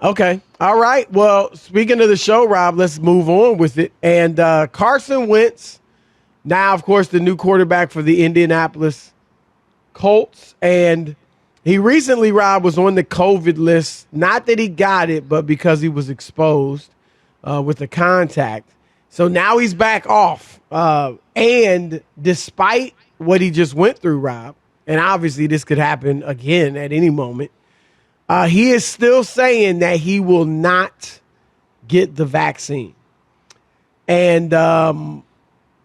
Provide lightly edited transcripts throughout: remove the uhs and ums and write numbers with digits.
Okay. All right. Well, speaking of the show, Rob, let's move on with it. And Carson Wentz, now, of course, the new quarterback for the Indianapolis Colts. And he recently, Rob, was on the COVID list. Not that he got it, but because he was exposed with the contact. So now he's back off. And despite what he just went through, Rob, and obviously this could happen again at any moment, he is still saying that he will not get the vaccine. And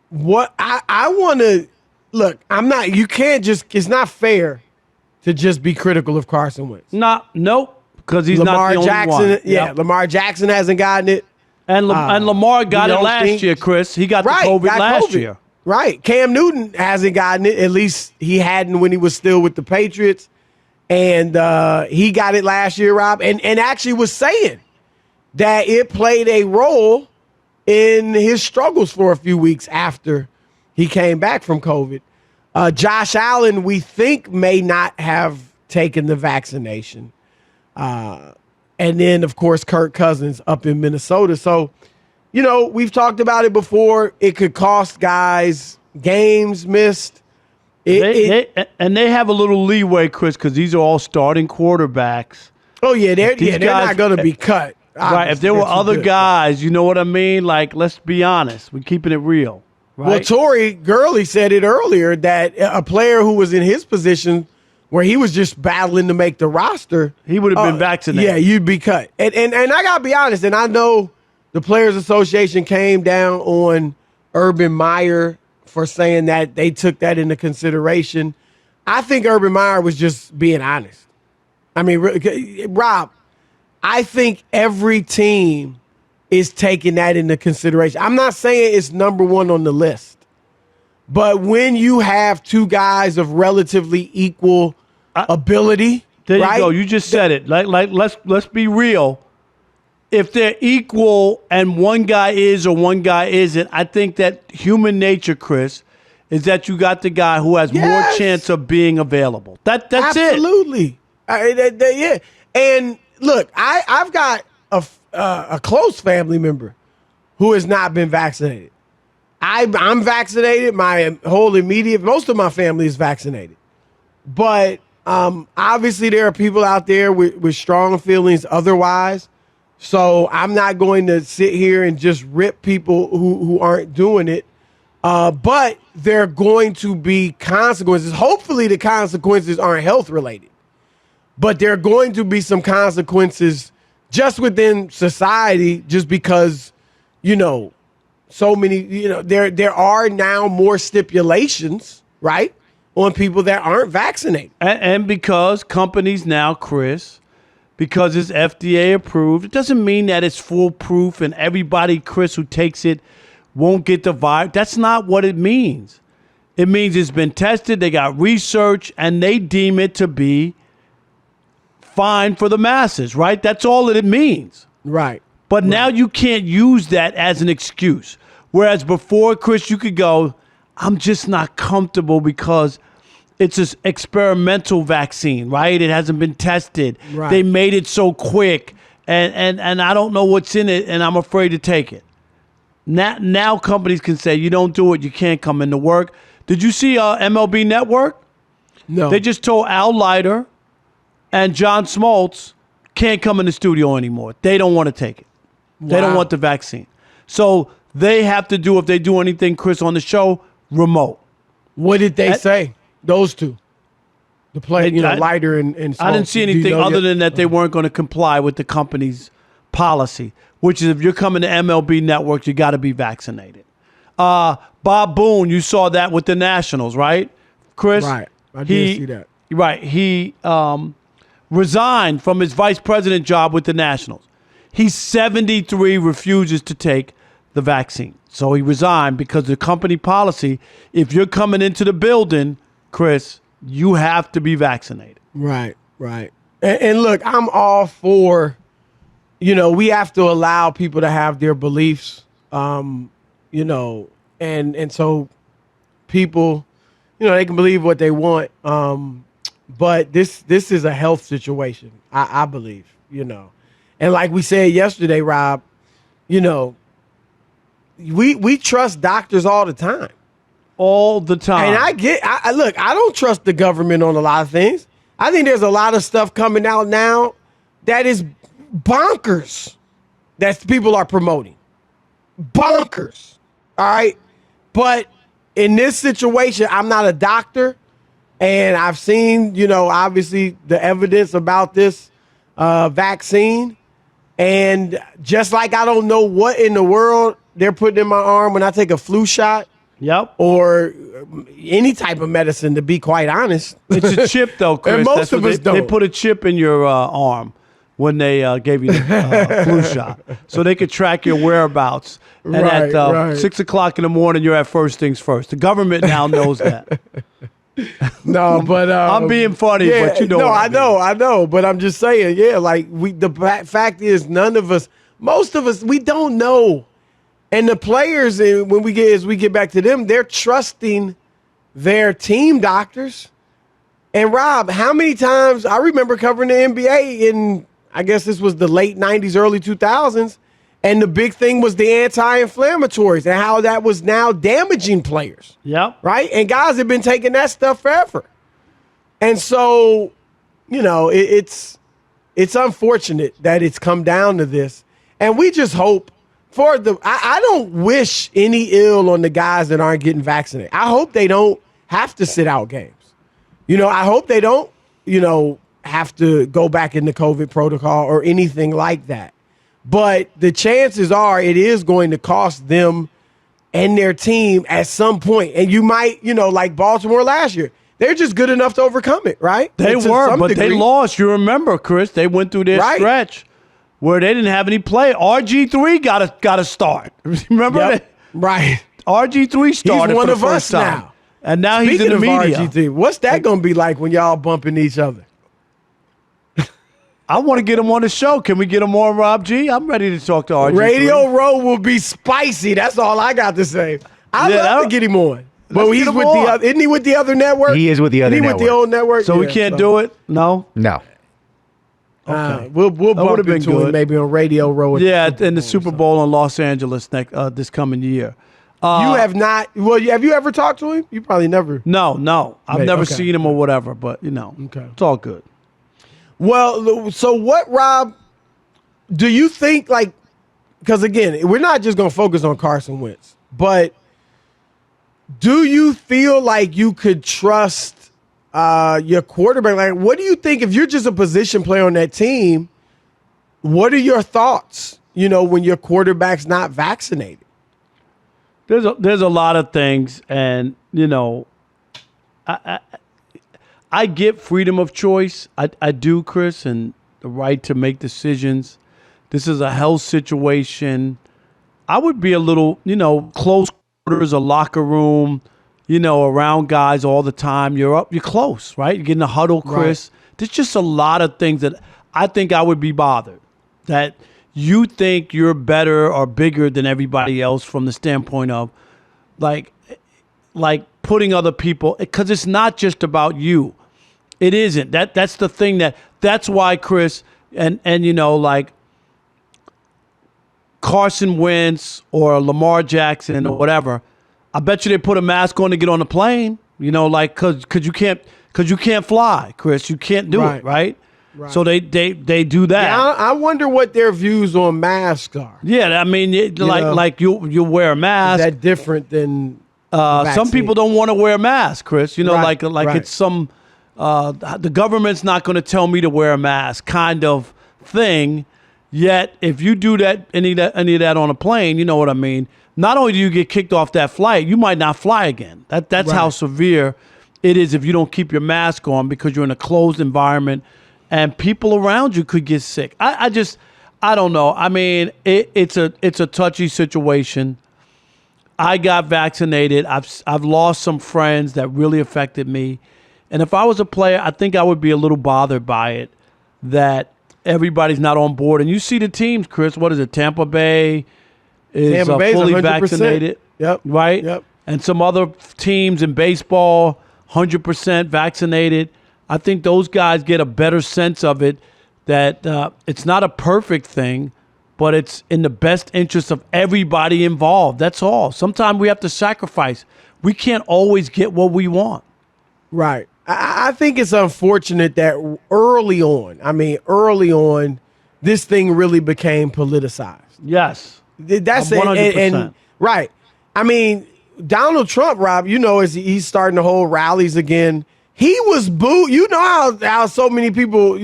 what I want to look, you can't just, it's not fair to just be critical of Carson Wentz. Nope, because he's not the only one. Yeah, yep. Lamar Jackson hasn't gotten it. And Lamar got it last year, Chris. He got the COVID last year. Right. Cam Newton hasn't gotten it. At least he hadn't when he was still with the Patriots. And he got it last year, Rob, and actually was saying that it played a role in his struggles for a few weeks after he came back from COVID. Josh Allen, we think, may not have taken the vaccination. And then, of course, Kirk Cousins up in Minnesota. So, we've talked about it before. It could cost guys games missed. They have a little leeway, Chris, because these are all starting quarterbacks. Oh, yeah, they're not going to be cut. Right, if there were other guys, you know what I mean? Like, let's be honest. We're keeping it real. Right? Well, Torrey Gurley said it earlier that a player who was in his position where he was just battling to make the roster. He would have been vaccinated. Yeah, you'd be cut. And I got to be honest, and I know the Players Association came down on Urban Meyer for saying that they took that into consideration. I think Urban Meyer was just being honest. I mean, Rob, I think every team is taking that into consideration. I'm not saying it's number one on the list, but when you have two guys of relatively equal ability, there you right? go. You just said it. Like let's be real. If they're equal and one guy is or one guy isn't, I think that human nature, Chris, is that you got the guy who has more chance of being available. That's Absolutely. Yeah. And look, I've got a close family member who has not been vaccinated. I'm vaccinated. My whole most of my family is vaccinated. But obviously there are people out there with strong feelings otherwise. So I'm not going to sit here and just rip people who aren't doing it. But there are going to be consequences. Hopefully the consequences aren't health related. But there are going to be some consequences just within society just because, so many, there are now more stipulations, right, on people that aren't vaccinated. And because companies now, Chris, because it's FDA approved, it doesn't mean that it's foolproof and everybody, Chris, who takes it won't get the virus. That's not what it means. It means it's been tested, they got research, and they deem it to be fine for the masses, right? That's all that it means. Right. But now you can't use that as an excuse. Whereas before, Chris, you could go, I'm just not comfortable because it's an experimental vaccine, right? It hasn't been tested. Right. They made it so quick, and I don't know what's in it, and I'm afraid to take it. Now companies can say, you don't do it, you can't come into work. Did you see MLB Network? No. They just told Al Leiter and John Smoltz can't come in the studio anymore. They don't want to take it. Wow. They don't want the vaccine. So they have to do, if they do anything, Chris, on the show, remote. What did they say? Those two. The play, Leiter and Smoltz. I didn't see anything other than that they weren't going to comply with the company's policy, which is if you're coming to MLB Network, you got to be vaccinated. Bob Boone, you saw that with the Nationals, right, Chris? Right. I did see that. Right. He resigned from his vice president job with the Nationals. He's 73, refuses to take the vaccine. So he resigned because the company policy, if you're coming into the building, Chris, you have to be vaccinated. Right, right. And look, I'm all for, we have to allow people to have their beliefs, and so people, they can believe what they want. But this is a health situation, I believe, And like we said yesterday, Rob, you know, we trust doctors all the time. All the time. And look, I don't trust the government on a lot of things. I think there's a lot of stuff coming out now that is bonkers that people are promoting. Bonkers. All right. But in this situation, I'm not a doctor. And I've seen, you know, obviously the evidence about this vaccine. And just like I don't know what in the world they're putting in my arm when I take a flu shot. Yep. Or any type of medicine, to be quite honest. It's a chip, though, Chris. And most of us don't. They put a chip in your arm when they gave you the flu shot, so they could track your whereabouts. And at 6 o'clock in the morning, you're at First Things First. The government now knows that. No, but I'm being funny, but you know. No, what I know, but I'm just saying, yeah. Like the fact is, most of us, we don't know. And the players, when we get back to them, they're trusting their team doctors. And Rob, how many times I remember covering the NBA in, I guess this was the late 90s, early 2000s, and the big thing was the anti-inflammatories and how that was now damaging players. Yep. Right? And guys have been taking that stuff forever. And so, you know, it's unfortunate that it's come down to this. And we just hope I don't wish any ill on the guys that aren't getting vaccinated. I hope they don't have to sit out games. You know, I hope they don't, you know, have to go back in the COVID protocol or anything like that. But the chances are it is going to cost them and their team at some point. And you might, you know, like Baltimore last year, they're just good enough to overcome it, right? They were, but they lost. You remember, Chris, they went through their stretch where they didn't have any play. RG3 got a start. Remember that? Right. RG3 started he's one for the of first us time. now. And now Speaking he's in the media. RG3, what's that going to be like when y'all bumping each other? I want to get him on the show. Can we get him on, Rob G? I'm ready to talk to RG3. Radio Row will be spicy. That's all I got to say. I'd love to get him on. But he's with the other, isn't he with the other network? He is with the other network. With the old network? So we can't do it? No? No. Okay. We'll bump into him maybe on Radio Row. Yeah, in the Super Bowl in Los Angeles this coming year. You have not. Well, have you ever talked to him? You probably never. No. I've never seen him or whatever, but, you know, it's all good. Well, so what, Rob, do you think, like, because, again, we're not just going to focus on Carson Wentz, but do you feel like you could trust your quarterback? Like, what do you think if you're just a position player on that team? What are your thoughts, you know, when your quarterback's not vaccinated? There's a lot of things, and, you know, I get freedom of choice. I do, Chris, and the right to make decisions. This is a health situation. I would be a little, you know, close quarters, a locker room, you know, around guys all the time. You're close, right? You're getting a huddle, Chris. Right. There's just a lot of things that I think I would be bothered. That you think you're better or bigger than everybody else from the standpoint of, like putting other people, because it's not just about you. It isn't. That's the thing that's why, Chris, and you know, like Carson Wentz or Lamar Jackson or whatever, I bet you they put a mask on to get on the plane, you know, like cause you can't fly, Chris. You can't do it, right? Right. So they do that. Yeah, I wonder what their views on masks are. Yeah, I mean, you wear a mask. Is that different than some people don't want to wear a mask, Chris. You know, right. It's some the government's not going to tell me to wear a mask kind of thing. Yet, if you do that, any of that on a plane, you know what I mean. Not only do you get kicked off that flight, you might not fly again. That's how severe it is if you don't keep your mask on because you're in a closed environment. And people around you could get sick. I don't know. I mean, it's a touchy situation. I got vaccinated. I've lost some friends that really affected me. And if I was a player, I think I would be a little bothered by it, that everybody's not on board. And you see the teams, Chris. What is it? Tampa Bay is fully 100%. Vaccinated. Yep. Right? Yep. And some other teams in baseball, 100% vaccinated. I think those guys get a better sense of it that it's not a perfect thing, but it's in the best interest of everybody involved. That's all. Sometimes we have to sacrifice. We can't always get what we want. Right. I think it's unfortunate that early on, this thing really became politicized. Yes. That's 100%. And right. I mean, Donald Trump, Rob, as he's starting to hold rallies again, he was booed. You know how so many people,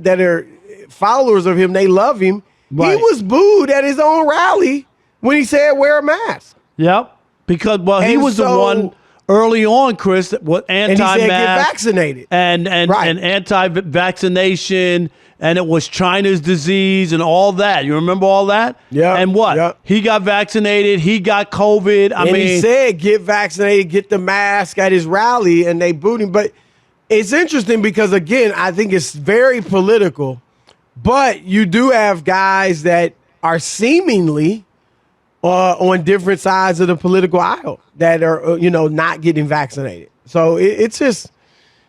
that are followers of him, they love him. Right. He was booed at his own rally when he said wear a mask. Yep. Because, he was the one early on, Chris, that was anti-mask. And he said get vaccinated. And anti-vaccination, and it was China's disease and all that. You remember all that? Yeah. And what? Yep. He got vaccinated. He got COVID. He said get vaccinated, get the mask at his rally, and they booed him. But it's interesting because, again, I think it's very political. But you do have guys that are seemingly on different sides of the political aisle that are, not getting vaccinated. So it's just,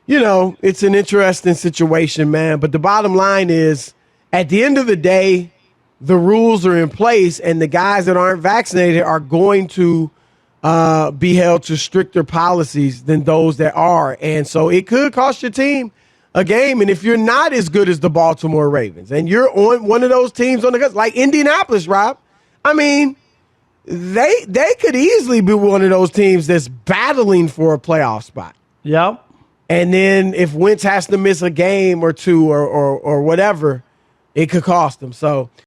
it's an interesting situation, man. But the bottom line is, at the end of the day, the rules are in place, and the guys that aren't vaccinated are going to be held to stricter policies than those that are. And so it could cost your team a game. And if you're not as good as the Baltimore Ravens and you're on one of those teams on the like Indianapolis, Rob, I mean, they could easily be one of those teams that's battling for a playoff spot. Yep. And then if Wentz has to miss a game or two or whatever, it could cost them. So